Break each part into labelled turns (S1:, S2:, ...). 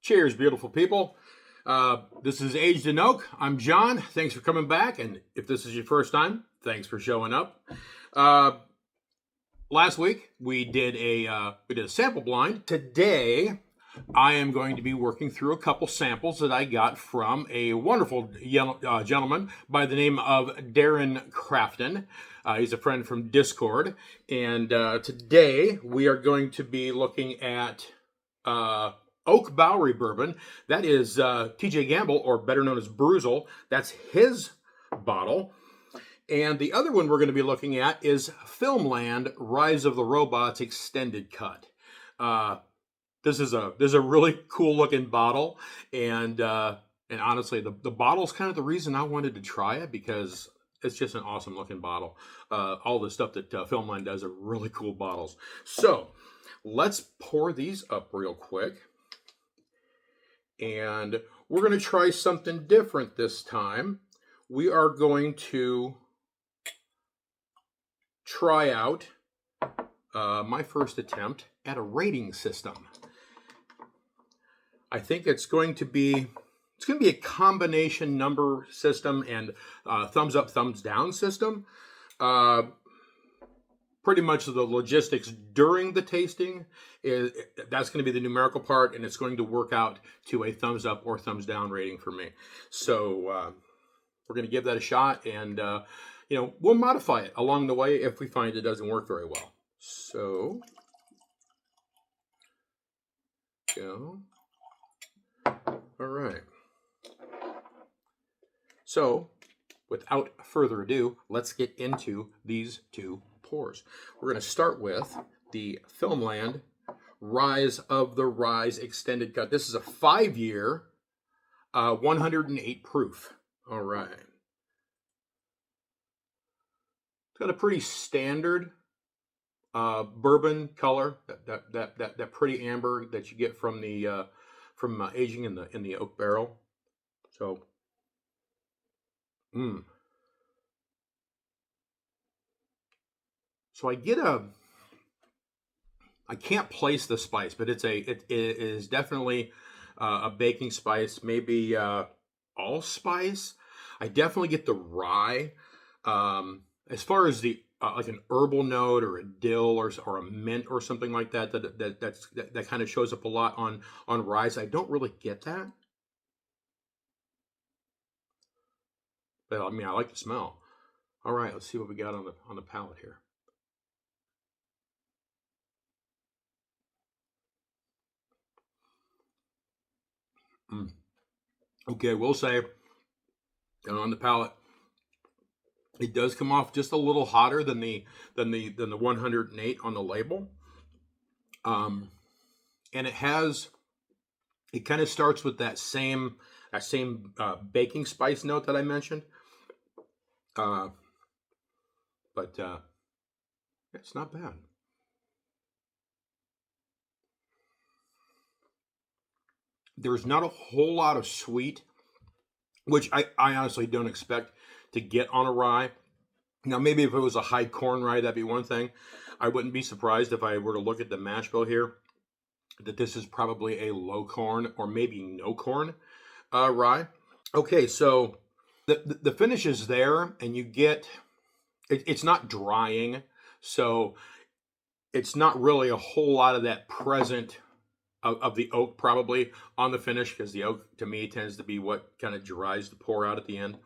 S1: Cheers, beautiful people. This is Aged in Oak. I'm John. Thanks for coming back. And if this is your first time, thanks for showing up. Last week we did a sample blind. Today I am going to be working through a couple samples that I got from a wonderful gentleman by the name of Darren Crafton. He's a friend from Discord. And today we are going to be looking at Oak Bowery Bourbon. That is TJ Gamble, or better known as Brewzle. That's his bottle. And the other one we're going to be looking at is Filmland Rise of the Robots Extended Cut. This is a really cool looking bottle, and honestly, the bottle's kind of the reason I wanted to try it, because it's just an awesome looking bottle. All the stuff that Filmland does are really cool bottles. So let's pour these up real quick, and we're going to try something different this time. We are going to try out my first attempt at a rating system. I think it's going to be a combination number system and thumbs up, thumbs down system. Pretty much the logistics during the tasting that's going to be the numerical part, and it's going to work out to a thumbs up or thumbs down rating for me. So we're going to give that a shot, and we'll modify it along the way if we find it doesn't work very well. So go. All right. So without further ado, let's get into these two pours. We're going to start with the Filmland Rise of the Ryes Extended Cut. This is a 5-year, 108 proof. All right. It's got a pretty standard bourbon color, that pretty amber that you get from the aging in the oak barrel. So, So I can't place the spice, but it is definitely a baking spice, maybe allspice. I definitely get the rye. As far as the like an herbal note or a dill or a mint or something like that kind of shows up a lot on Ryes. I don't really get that. But I mean, I like the smell. All right, let's see what we got on the palate here. Okay, we'll say on the palate, it does come off just a little hotter than the 108 on the label. And it kind of starts with that same baking spice note that I mentioned. But it's not bad. There's not a whole lot of sweet, which I honestly don't expect to get on a rye. Now, maybe if it was a high corn rye, that'd be one thing. I wouldn't be surprised if I were to look at the mash bill here that this is probably a low corn or maybe no corn rye. Okay, so the finish is there, and you get it's not drying, so it's not really a whole lot of that present of the oak probably on the finish, because the oak to me tends to be what kind of dries the pour out at the end.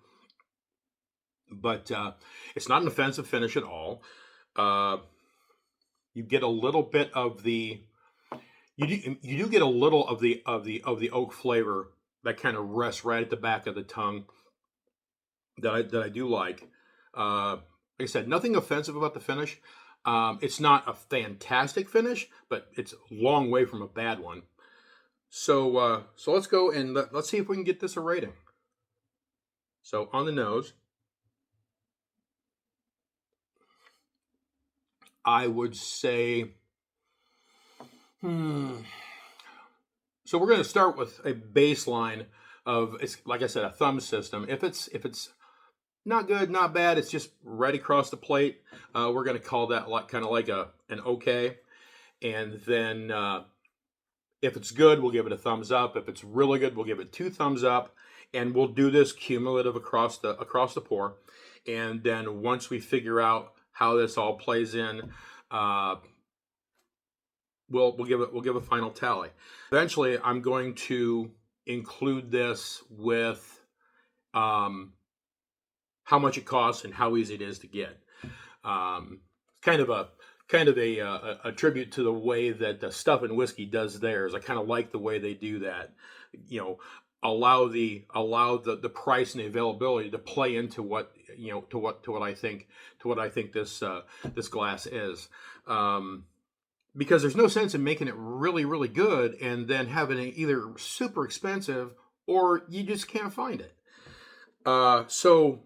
S1: But it's not an offensive finish at all. You get a little bit of the you do get a little of the oak flavor that kind of rests right at the back of the tongue that I do like. Like I said, nothing offensive about the finish. It's not a fantastic finish, but it's a long way from a bad one. So let's go and let's see if we can get this a rating. So on the nose, I would say, so we're going to start with a baseline of, it's like I said, a thumb system. If it's not good, not bad, it's just right across the plate, we're going to call that kind of like an okay. And then If it's good, we'll give it a thumbs up. If it's really good, we'll give it 2 thumbs up, and we'll do this cumulative across the pour. And then once we figure out how this all plays in, we'll give a final tally. Eventually, I'm going to include this with how much it costs and how easy it is to get. Kind of a tribute to the way that the Stuff and Whiskey does theirs. I kind of like the way they do that. You know, allow the price and the availability to play into what I think this glass is. Because there's no sense in making it really, really good and then having it either super expensive or you just can't find it. So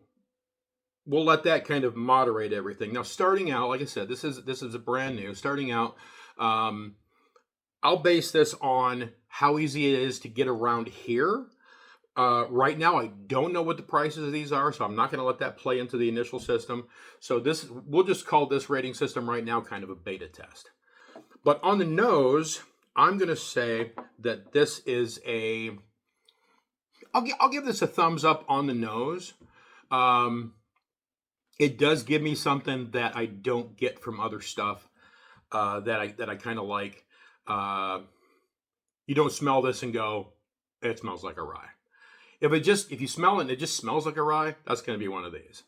S1: we'll let that kind of moderate everything. Now, starting out, like I said, this is a brand new. Starting out, I'll base this on how easy it is to get around here. Right now, I don't know what the prices of these are, so I'm not going to let that play into the initial system. So we'll just call this rating system right now kind of a beta test. But on the nose, I'm going to say that this is I'll give this a thumbs up on the nose. It does give me something that I don't get from other stuff that I kind of like. You don't smell this and go, it smells like a rye. If you smell it and it just smells like a rye, that's going to be one of these.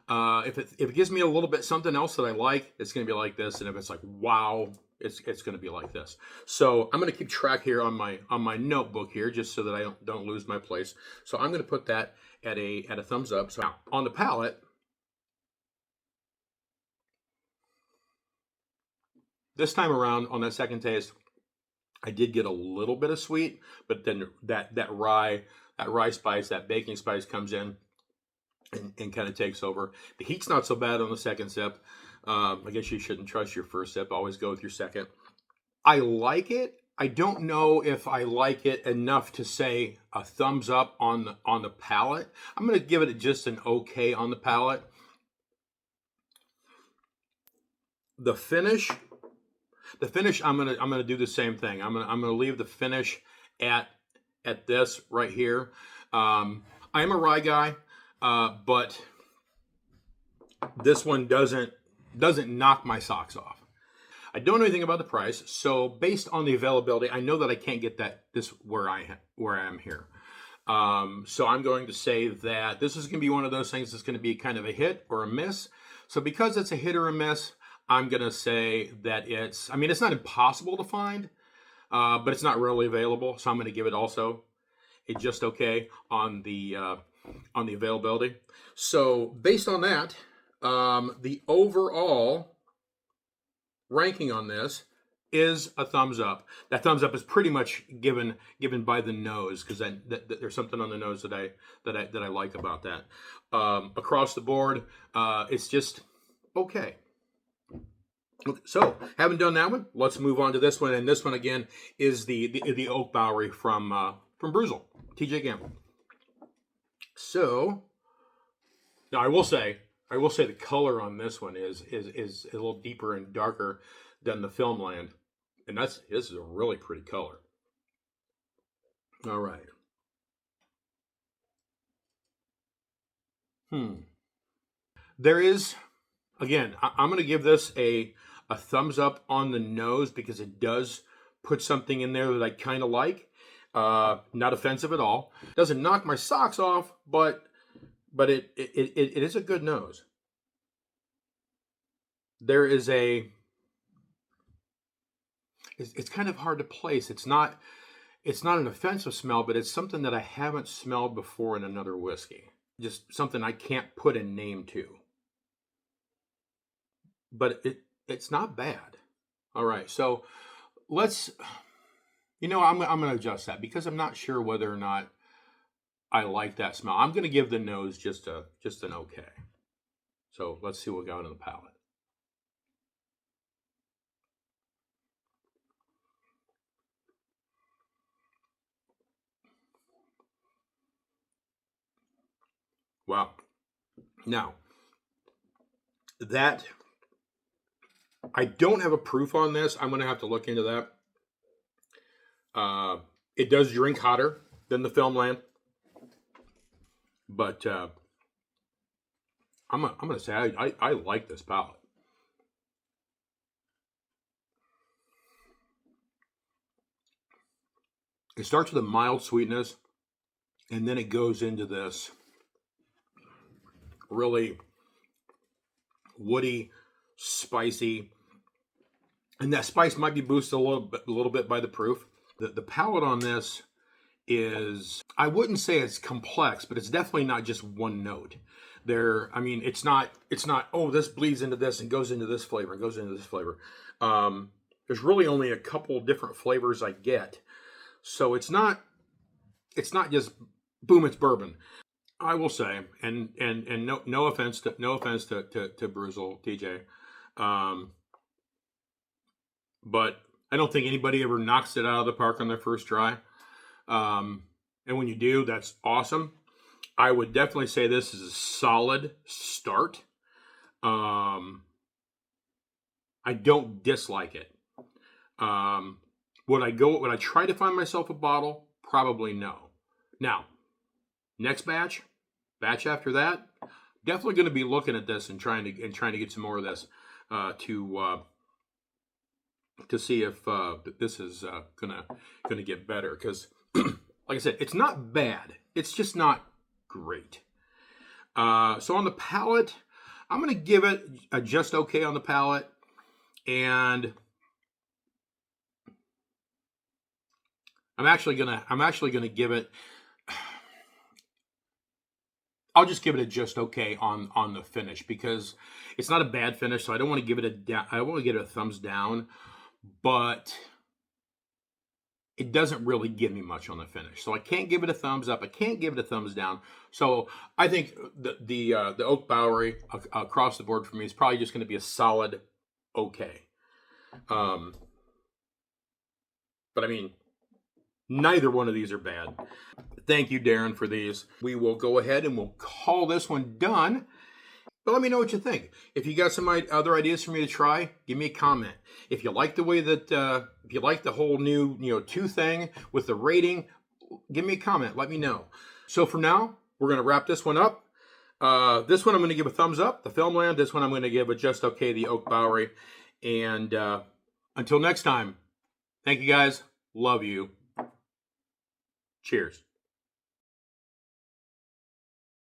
S1: If it gives me a little bit something else that I like, it's going to be like this. And if it's like, wow, it's going to be like this. So I'm going to keep track here on my notebook here, just so that I don't lose my place. So I'm going to put that at a thumbs up. So now, on the palate, this time around on that second taste, I did get a little bit of sweet, but then that rye spice, that baking spice comes in and kind of takes over. The heat's not so bad on the second sip. I guess you shouldn't trust your first sip. Always go with your second. I like it. I don't know if I like it enough to say a thumbs up on the palate. I'm going to give it just an okay on the palate. The finish, I'm gonna do the same thing. I'm gonna leave the finish at this right here. I am a rye guy, but this one doesn't knock my socks off. I don't know anything about the price, so based on the availability, I know that I can't get this where I am here. So I'm going to say that this is going to be one of those things that's going to be kind of a hit or a miss. So because it's a hit or a miss, I'm going to say that it's not impossible to find, but it's not really available. So I'm going to give it also a just okay on the availability. So based on that, the overall ranking on this is a thumbs up. That thumbs up is pretty much given by the nose, because there's something on the nose that I like about that. Across the board, it's just okay. So, having done that one, let's move on to this one. And this one again is the Oak Bowery from Brewzle, TJ Gamble. So, now I will say the color on this one is a little deeper and darker than the Filmland, and this is a really pretty color. All right. There is, again, I'm going to give this a thumbs up on the nose, because it does put something in there that I kind of like. Not offensive at all. Doesn't knock my socks off, but it is a good nose. There is it's kind of hard to place. It's not an offensive smell, but it's something that I haven't smelled before in another whiskey. Just something I can't put a name to. But it's not bad. All right, so let's, I'm going to adjust that, because I'm not sure whether or not I like that smell. I'm going to give the nose just an okay. So let's see what we got on the palate. Wow. Now, that, I don't have a proof on this. I'm going to have to look into that. It does drink hotter than the Filmland, but I'm gonna say I like this palate. It starts with a mild sweetness, and then it goes into this really woody, spicy, and that spice might be boosted a little bit by the proof. The palate on this is, I wouldn't say it's complex, but it's definitely not just one note. I mean, it's not, oh, this bleeds into this and goes into this flavor and goes into this flavor. There's really only a couple different flavors I get. So it's not just boom, it's bourbon. I will say, and no offense to Brewzle, TJ, but I don't think anybody ever knocks it out of the park on their first try. And when you do, that's awesome. I would definitely say this is a solid start. I don't dislike it. Would I try to find myself a bottle? Probably no. Now, next batch after that, definitely going to be looking at this and trying to get some more of this to see if this is gonna get better. Because, like I said, it's not bad. It's just not great. So on the palate, I'm gonna give it a just okay on the palate, and I'm actually gonna give it. I'll just give it a just okay on the finish, because it's not a bad finish. So I don't want to give it a down. I don't want to give it a thumbs down, but it doesn't really give me much on the finish. So I can't give it a thumbs up. I can't give it a thumbs down. So I think the Oak Bowery across the board for me is probably just going to be a solid okay. But I mean, neither one of these are bad. Thank you, Darren, for these. We will go ahead and we'll call this one done. But let me know what you think. If you got some other ideas for me to try, give me a comment. If you like the way that, if you like the whole new, 2 thing with the rating, give me a comment. Let me know. So for now, we're going to wrap this one up. This one I'm going to give a thumbs up, the Filmland. This one I'm going to give a just okay, the Oak Bowery. And until next time, thank you guys. Love you. Cheers.